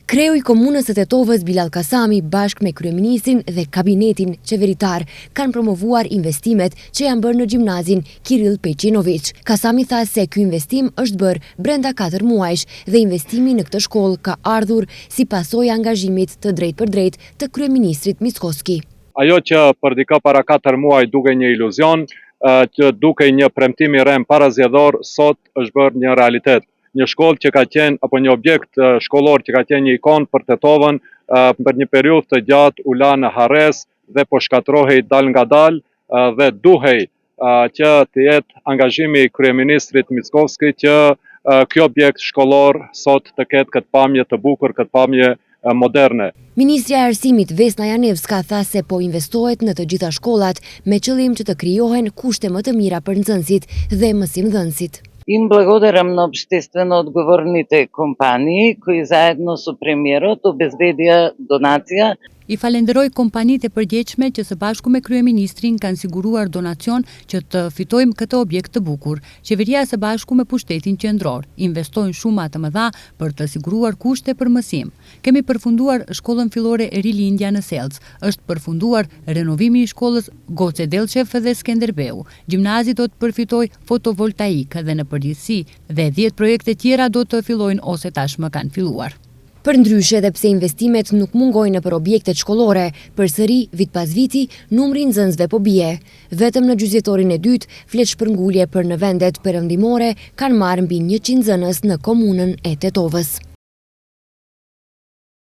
Kreu i komunës së Tetovës Bilal Kasami bashkë me kryeministrin dhe kabinetin qeveritar kanë promovuar investimet që janë bërë në gjimnazin Kirill Peqinović. Kasami tha se ky investim është bërë brenda 4 muajsh dhe investimi në këtë shkollë ka ardhur si pasojë angazhimit të drejt të kryeministrit Mickoski. Ajo që për dika para 4 muaj duke një iluzion, që duke një premtim i rem parazgjedhor, sot është bërë një realitet. Një shkollë që ka qenë, apo një objekt shkollor që ka qenë një ikon për Tetovën, për një periudhë të gjatë u la në harres dhe po shkatrohej dal nga dal dhe duhej që të jetë angazhimi i kryeministrit Mickoski që ky objekt shkollor sot të ketë këtë pamje të bukur, këtë pamje moderne. Ministrja e Arsimit Vesna Janevska tha se po investohet në të gjitha shkollat me qëllim që të krijohen kushte më të mira për nxënësit dhe mësimdhënësit. Им благодарам на обществено odgovorните компании, кои заедно со премиерот обезбедија донација. I falenderoj kompanitë e përgjegjshme që së bashku me kryeministrin kanë siguruar donacion që të fitojmë këtë objekt të bukur. Qeveria së bashku me pushtetin qendror investojnë shuma të mëdha për të siguruar kushte për mësim. Kemi përfunduar shkollën fillore e Rilindja në Selc. Është përfunduar renovimi i shkollës Goce Delçev dhe Skenderbeu. Gjimnazi do të përfitojë fotovoltaik dhe në përgjithësi dhe 10 projekte tjera do të fillojnë ose tashmë kanë filluar. Përndryshe edhe pse investimet nuk mungojnë për objektet shkollore, përsëri vit pas viti numri i nxënësve po bie. Vetëm në gjyqëtorin e dytë, flet shpërngulje për në vendet perëndimore kanë marrë mbi 100 nxënës në komunën e Tetovës.